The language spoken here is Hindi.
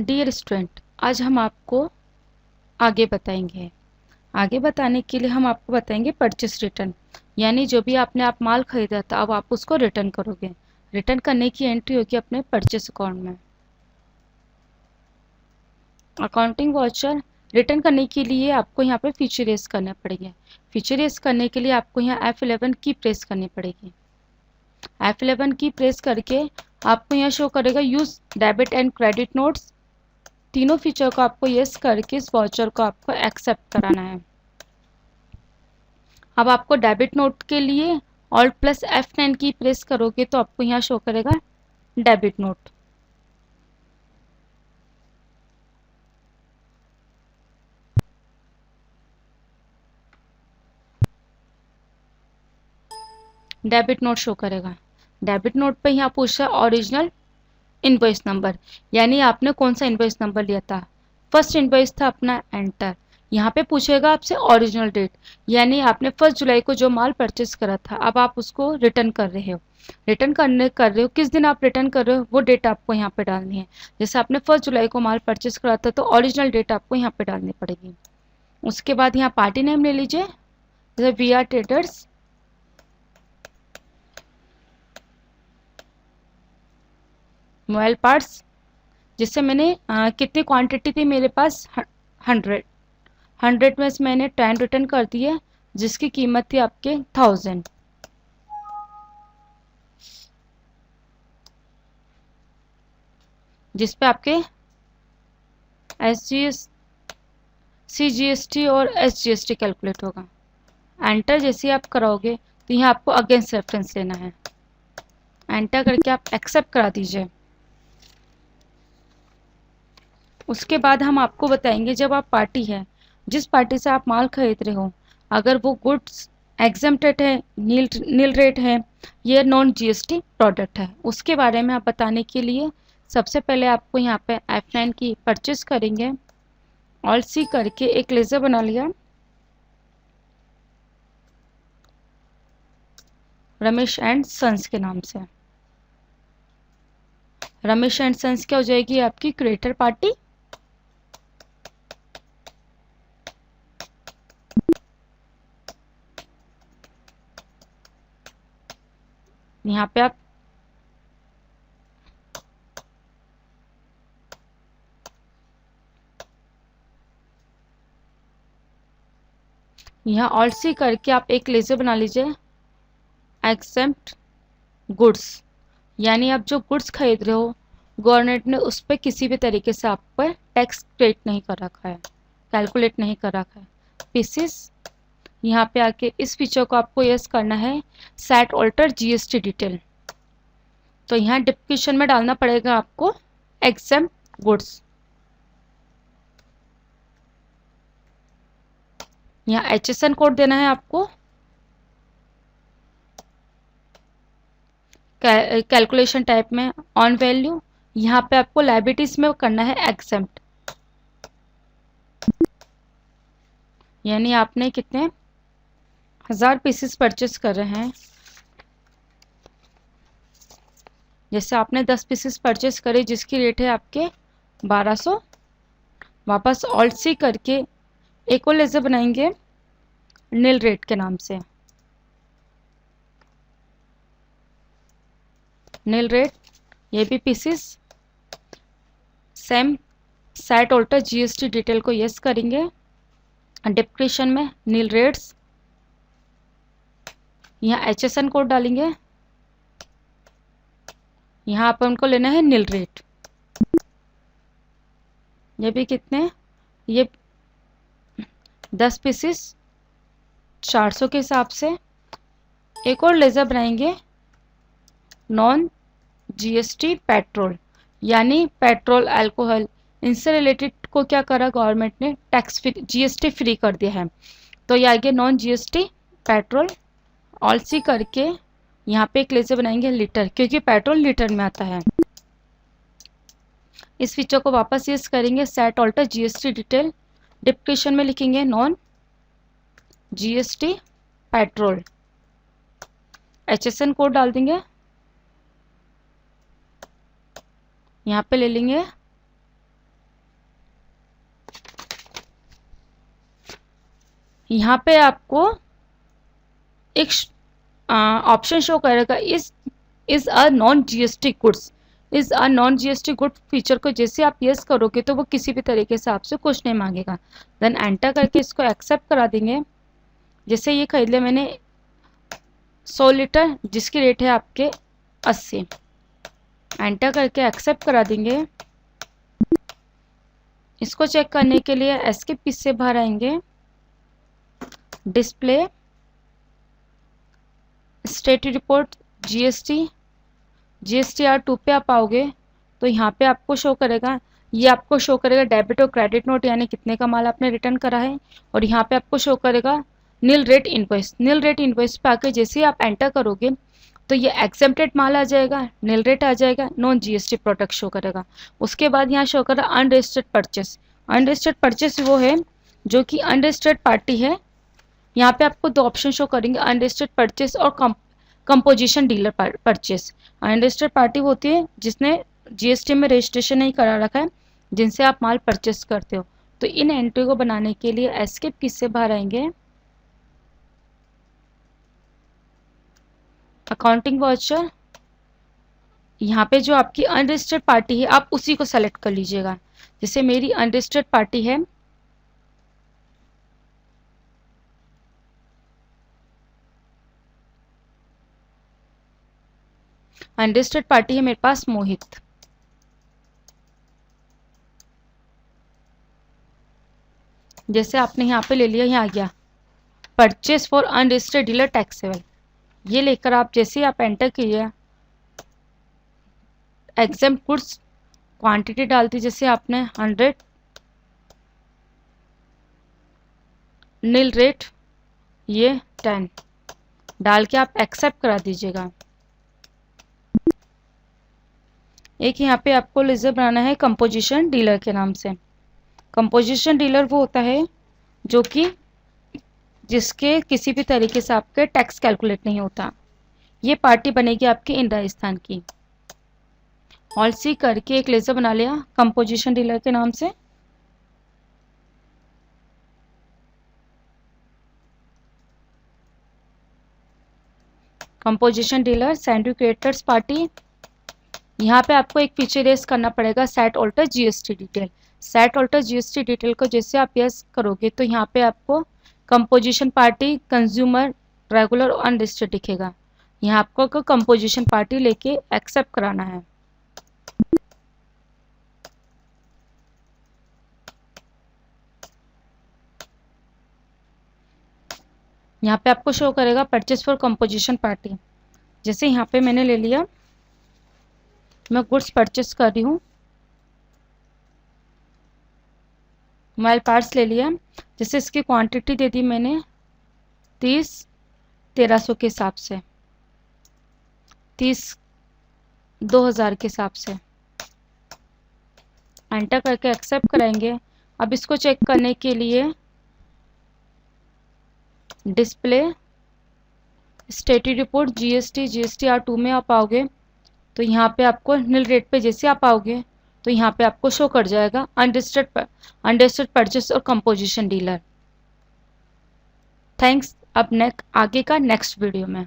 डियर स्टूडेंट, आज हम आपको आगे बताएंगे। आगे बताने के लिए हम आपको बताएंगे परचेस रिटर्न, यानी जो भी आपने आप माल खरीदा था अब आप उसको रिटर्न करोगे। रिटर्न करने की एंट्री होगी अपने परचेस अकाउंट में। अकाउंटिंग वाउचर रिटर्न करने के लिए आपको यहाँ पे फीचर रेस करने पड़ेंगे। फीचर रेस करने के लिए आपको यहाँ F11 की प्रेस करनी पड़ेगी। F11 की प्रेस करके आपको यहाँ शो करेगा use debit and credit notes. तीनों फीचर को आपको यस करके इस वाउचर को आपको एक्सेप्ट कराना है। अब आपको डेबिट नोट के लिए ऑल्ट प्लस F9 की प्रेस करोगे तो आपको यहाँ शो करेगा debit note. Debit note show करेगा। डेबिट नोट पे यहाँ पूछा ओरिजिनल इनवॉइस नंबर, यानी आपने कौन सा इनवॉइस नंबर लिया था। फर्स्ट इनवॉइस था अपना एंटर। यहाँ पे पूछेगा आपसे ओरिजिनल डेट, यानी आपने 1 जुलाई को जो माल परचेस करा था अब आप उसको रिटर्न कर रहे हो। रिटर्न कर रहे हो किस दिन आप रिटर्न कर रहे हो वो डेट आपको यहाँ पे डालनी है। जैसे आपने 1 जुलाई को माल परचेस करा था तो ओरिजिनल डेट आपको यहाँ पे डालनी पड़ेगी। उसके बाद यहाँ पार्टी नेम ले लीजिए, जैसे we are traders. Mobile parts, जिससे मैंने कितनी क्वांटिटी थी मेरे पास 100 में से मैंने 10 रिटर्न कर दिए, जिसकी कीमत थी आपके 1000। जिस पे आपके SGS CGST और SGST कैलकुलेट होगा। एंटर जैसे आप कराओगे तो यहाँ आपको अगेंस्ट रेफरेंस लेना है। एंटर करके आप एक्सेप्ट करा दीजिए। उसके बाद हम आपको बताएंगे जब आप पार्टी है, जिस पार्टी से आप माल खरीद रहे हो, अगर वो गुड्स एग्जेम्प्टेड है, नील रेट है, ये नॉन GST प्रोडक्ट है, उसके बारे में आप बताने के लिए सबसे पहले आपको यहाँ पे F9 की परचेस करेंगे। ऑल सी करके एक लेजर बना लिया, रमेश एंड सन्स के नाम से। रमेश एंड सन्स क्या हो जाएगी आपकी क्रिएटर पार्टी। यहाँ पे आप यहाँ ऑल्ट सी करके आप एक लेजर बना लीजिए, एक्सेप्ट गुड्स, यानी आप जो गुड्स खरीद रहे हो गवर्नमेंट ने उस पर किसी भी तरीके से आप पर टैक्स क्रेडिट नहीं कर रखा है, कैलकुलेट नहीं कर रखा है। पीसेस, यहाँ पे आके इस फीचर को आपको यस करना है, सेट ऑल्टर GST डिटेल। तो यहाँ डिस्क्रिप्शन में डालना पड़ेगा आपको एक्सेप्ट गुड्स। यहाँ HSN कोड देना है आपको। कैलकुलेशन टाइप में ऑन वैल्यू, यहाँ पे आपको लायबिलिटीज में करना है एक्सेप्ट, यानी आपने कितने 1000 पीसेस परचेस कर रहे हैं। जैसे आपने 10 पीसेस परचेस करे जिसकी रेट है आपके 1200, वापस ऑल्ट सी करके एक और लेजर बनाएंगे नील रेट के नाम से। नील रेट, ये भी pieces same, set alter GST detail को यस करेंगे। डिस्क्रिप्शन में नील रेट्स, यहाँ HSN कोड डालेंगे। यहाँ आप उनको लेना है नील रेट। ये भी कितने, ये 10 पीसेस 400 के हिसाब से। एक और लेजर बनाएंगे नॉन GST पेट्रोल, यानी पेट्रोल अल्कोहल इनसे रिलेटेड को क्या करा गवर्नमेंट ने टैक्स फ्री GST फ्री कर दिया है, तो ये आगे नॉन GST पेट्रोल। ऑल सी करके यहाँ पे एक लेजर बनाएंगे लीटर, क्योंकि पेट्रोल लीटर में आता है। इस फीचर को वापस यूज करेंगे, set alter GST detail. Description में लिखेंगे non GST petrol, HSN code डाल देंगे। यहाँ पे ले लेंगे यहाँ पे आपको एक ऑप्शन शो करेगा is a non GST goods, is a non GST good feature को जैसे आप यस करोगे तो वो किसी भी तरीके से आपसे कुछ नहीं मांगेगा। देन एंटर करके इसको एक्सेप्ट करा देंगे। जैसे ये खरीद लिया मैंने 100 लीटर जिसकी रेट है आपके 80, एंटर करके एक्सेप्ट करा देंगे। इसको चेक करने के लिए एस्केप की से बाहर आएंगे, display, state report, GST, GSTR2 पे आप आओगे तो यहाँ पे आपको शो करेगा, ये आपको शो करेगा डेबिट और क्रेडिट नोट यानी कितने का माल आपने रिटर्न करा है। और यहाँ पे आपको शो करेगा nil rate invoice. Nil rate invoice पे आके जैसे ही आप एंटर करोगे तो ये एग्जेम्प्टेड माल आ जाएगा, नील रेट आ जाएगा, नॉन जीएसटी प्रोडक्ट शो करेगा। उसके बाद यहाँ शो करेगा अनरजिस्टर्ड परचेस। अनरजिस्टर्ड परचेस वो है जो कि अनरजिस्टर्ड पार्टी है। यहाँ पे आपको दो ऑप्शन शो करेंगे, अनरजिस्टर्ड परचेस और composition dealer purchase. Unregistered party होती है जिसने जीएसटी में रजिस्ट्रेशन नहीं करा रखा है, जिनसे आप माल परचेस करते हो। तो इन एंट्री को बनाने के लिए एस्केप की से बाहर आएंगे, अकाउंटिंग वाउचर, यहाँ पे जो आपकी अनरजिस्टर्ड पार्टी है आप उसी को सेलेक्ट कर लीजिएगा। जैसे मेरी अनरजिस्टर्ड पार्टी है, अनरजिस्टर्ड पार्टी है मेरे पास मोहित। जैसे आपने यहाँ पे ले लिया, यहाँ आ गया purchase for unregistered dealer taxable. ये लेकर आप जैसे ही आप एंटर कीजिए, एग्जेम्प्ट गुड्स क्वांटिटी डालती, जैसे आपने 100, नील रेट ये 10 डाल के आप एक्सेप्ट करा दीजिएगा। एक यहाँ पे आपको लेजर बनाना है कंपोजिशन डीलर के नाम से। कंपोजिशन डीलर वो होता है जो कि जिसके किसी भी तरीके से आपके टैक्स कैलकुलेट नहीं होता। ये पार्टी बनेगी आपकी इन राजस्थान की। ऑल सी करके एक लेजर बना लिया कंपोजिशन डीलर के नाम से। Composition dealer sundry creditors party. यहाँ पे आपको एक फीचर रेस करना पड़ेगा, set alter GST detail. Set alter GST detail को जैसे आप यस करोगे तो यहाँ पे आपको कंपोजिशन पार्टी, कंज्यूमर, रेगुलर और अनलिस्टेड दिखेगा। यहाँ आपको कंपोजिशन पार्टी लेके एक्सेप्ट कराना है। यहाँ पे आपको शो करेगा परचेस फॉर कंपोजिशन पार्टी। जैसे यहाँ पे मैंने ले लिया, मैं गुड्स परचेस कर रही हूँ, मोबाइल पार्ट्स ले लिया। जैसे इसकी क्वांटिटी दे दी मैंने 30 1300 के हिसाब से, 30 2000 के हिसाब से। एंटर करके एक्सेप्ट कराएंगे। अब इसको चेक करने के लिए डिस्प्ले, स्टेटी रिपोर्ट, जीएसटी, GSTR2 में आप आओगे तो यहाँ पे आपको नील रेट पे जैसे आप आओगे तो यहाँ पे आपको शो कर जाएगा अनरजिस्टर्ड परचेस और कंपोजिशन डीलर। थैंक्स। अब आगे का नेक्स्ट वीडियो में।